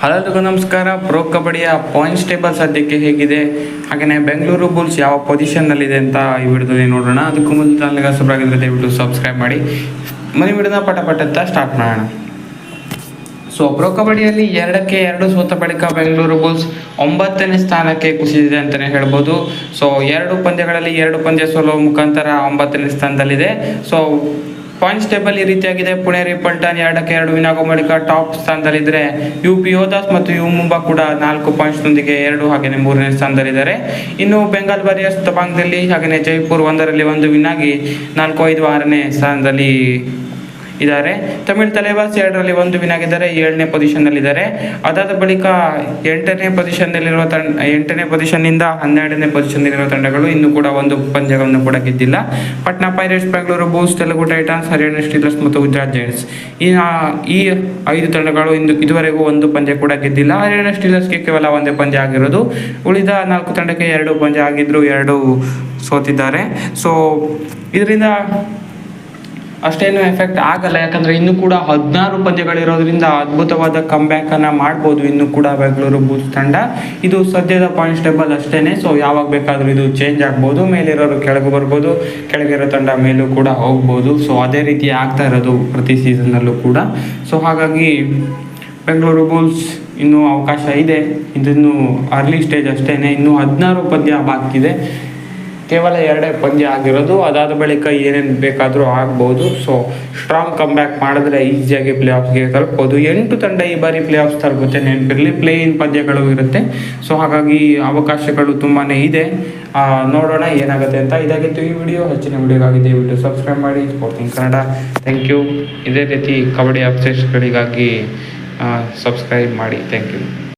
Hello ನಮಸ್ಕಾರ. Pro ಕಬಡ್ಡಿಯ points table ಸದ್ಯಕ್ಕೆ ಹೇಗಿದೆ, ಹಾಗೆಯೇ ಬೆಂಗಳೂರು ಬುಲ್ಸ್ ಯಾವ ಪೊಸಿಷನ್ನಲ್ಲಿದೆ ಅಂತ ಈ ವಿಡಿಯೋದಲ್ಲಿ ನೋಡೋಣ. ಅದಕ್ಕೂ ಮುಂದೆ ಚಾನಲ್ಗೆ ಹೊಸಬರಾಗಿದ್ದರೆ ದಯವಿಟ್ಟು ಸಬ್ಸ್ಕ್ರೈಬ್ ಮಾಡಿ. ಮನೆ ವಿಡಿಯೋನ ಪಟ ಸ್ಟಾರ್ಟ್ ಮಾಡೋಣ. ಸೊ ಪ್ರೋ ಕಬಡ್ಡಿಯಲ್ಲಿ 2-2 ಸೋತ ಬಳಿಕ ಬೆಂಗಳೂರು ಬುಲ್ಸ್ 9ನೇ ಸ್ಥಾನಕ್ಕೆ ಕುಸಿದಿದೆ ಅಂತಲೇ ಹೇಳ್ಬೋದು. ಸೊ 2 ಪಂದ್ಯಗಳಲ್ಲಿ 2 ಪಂದ್ಯ ಸೋಲುವ ಮುಖಾಂತರ 9ನೇ ಸ್ಥಾನದಲ್ಲಿದೆ. ಸೊ ಪಾಯಿಂಟ್ಸ್ ಟೇಬಲ್ ಈ ರೀತಿಯಾಗಿದೆ. ಪುಣೆ ಪಲ್ಟನ್ 2-2 ವಿನ್ ಆಗೋ ಬಳಿಕ ಟಾಪ್ ಸ್ಥಾನದಲ್ಲಿದ್ದರೆ UP ಯೋಧಾಸ್ ಮತ್ತು ಯು ಮುಂಬಾ ಕೂಡ 4 ಪಾಯಿಂಟ್ಸ್ನೊಂದಿಗೆ 2 ಹಾಗೆಯೇ 3ನೇ ಸ್ಥಾನದಲ್ಲಿದ್ದಾರೆ. ಇನ್ನು ಬೆಂಗಾಲ್ ವಾರಿಯರ್ಸ್ ದಬಾಂಗ್ದಲ್ಲಿ ಹಾಗೆಯೇ ಜೈಪುರ್ 1ರಲ್ಲಿ 1 ವಿನ್ ಆಗಿ 4-5 6ನೇ ಸ್ಥಾನದಲ್ಲಿ ಇದ್ದಾರೆ. ತಮಿಳ್ ತಲೇಬಾಸ್ 2ರಲ್ಲಿ 1 ವಿನ್ ಆಗಿದ್ದಾರೆ, 7ನೇ ಪೊಸಿಷನ್ನಲ್ಲಿದ್ದಾರೆ. ಅದಾದ ಬಳಿಕ 8ನೇ ಪೊಸಿಷನ್ನಿಂದ 12ನೇ ಪೊಸಿಷನ್ನಲ್ಲಿರುವ ತಂಡಗಳು ಇನ್ನೂ ಕೂಡ 1 ಪಂದ್ಯಗಳನ್ನು ಕೂಡ ಗೆದ್ದಿಲ್ಲ. Patna pirates, Bengaluru bulls, Telugu titans, Haryana steelers ಮತ್ತು ಗುಜರಾತ್ ಜೈಂಟ್ಸ್ ಈ 5 ತಂಡಗಳು ಇದುವರೆಗೂ 1 ಪಂದ್ಯ ಕೂಡ ಗೆದ್ದಿಲ್ಲ. ಹರಿಯಾಣ ಸ್ಟೀಲರ್ಸ್ಗೆ ಕೇವಲ 1 ಪಂದ್ಯ ಆಗಿರೋದು. ಉಳಿದ 4 ತಂಡಕ್ಕೆ 2 ಪಂದ್ಯ ಆಗಿದ್ರು, 2 ಸೋತಿದ್ದಾರೆ. ಸೊ ಇದರಿಂದ ಅಷ್ಟೇನು ಎಫೆಕ್ಟ್ ಆಗಲ್ಲ, ಯಾಕಂದರೆ ಇನ್ನೂ ಕೂಡ 16 ಪಂದ್ಯಗಳಿರೋದ್ರಿಂದ ಅದ್ಭುತವಾದ ಕಂಬ್ಯಾಕನ್ನು ಮಾಡ್ಬೋದು ಇನ್ನೂ ಕೂಡ ಬೆಂಗಳೂರು ಬುಲ್ಸ್ ತಂಡ. ಇದು ಸದ್ಯದ ಪಾಯಿಂಟ್ಸ್ ಟೇಬಲ್ ಅಷ್ಟೇ. ಸೊ ಯಾವಾಗ ಬೇಕಾದರೂ ಇದು ಚೇಂಜ್ ಆಗ್ಬೋದು, ಮೇಲಿರೋರು ಕೆಳಗೆ ಬರ್ಬೋದು, ಕೆಳಗಿರೋ ತಂಡ ಮೇಲೂ ಕೂಡ ಹೋಗ್ಬೋದು. ಸೊ ಅದೇ ರೀತಿ ಆಗ್ತಾ ಇರೋದು ಪ್ರತಿ ಸೀಸನ್ನಲ್ಲೂ ಕೂಡ. ಸೊ ಹಾಗಾಗಿ ಬೆಂಗಳೂರು ಬುಲ್ಸ್ ಇನ್ನೂ ಅವಕಾಶ ಇದೆ. ಇದನ್ನು ಅರ್ಲಿ ಸ್ಟೇಜ್ ಅಷ್ಟೇ. ಇನ್ನೂ 16 ಪಂದ್ಯ ಬಾಕಿ ಇದೆ, ಕೇವಲ 2 ಪಂದ್ಯ ಆಗಿರೋದು. ಅದಾದ ಬಳಿಕ ಏನೇನು ಬೇಕಾದರೂ ಆಗ್ಬೋದು. ಸೊ ಸ್ಟ್ರಾಂಗ್ ಕಮ್ಬ್ಯಾಕ್ ಮಾಡಿದ್ರೆ ಈಸಿಯಾಗಿ ಪ್ಲೇ ಆಫ್ಸ್ಗೆ ತಲುಪ್ಬೋದು. 8 ತಂಡ ಈ ಬಾರಿ ಪ್ಲೇ ಆಫ್ಸ್ ತಲುಪುತ್ತೆ, ನೆನಪಿರಲಿ. ಪ್ಲೇ ಇನ್ ಪಂದ್ಯಗಳು ಇರುತ್ತೆ. ಸೊ ಹಾಗಾಗಿ ಅವಕಾಶಗಳು ತುಂಬಾ ಇದೆ. ನೋಡೋಣ ಏನಾಗುತ್ತೆ ಅಂತ. ಇದಾಗಿತ್ತು ಈ ವಿಡಿಯೋ. ಹೆಚ್ಚಿನ ವಿಡಿಯೋಗಾಗಿ ದಯವಿಟ್ಟು ಸಬ್ಸ್ಕ್ರೈಬ್ ಮಾಡಿ. ಸ್ಪೋರ್ಟಿಂಗ್ ಕನ್ನಡ. Thank you. ಇದೇ ರೀತಿ ಕಬಡ್ಡಿ ಅಪ್ಡೇಟ್ಸ್ಗಳಿಗಾಗಿ ಸಬ್ಸ್ಕ್ರೈಬ್ ಮಾಡಿ. Thank you.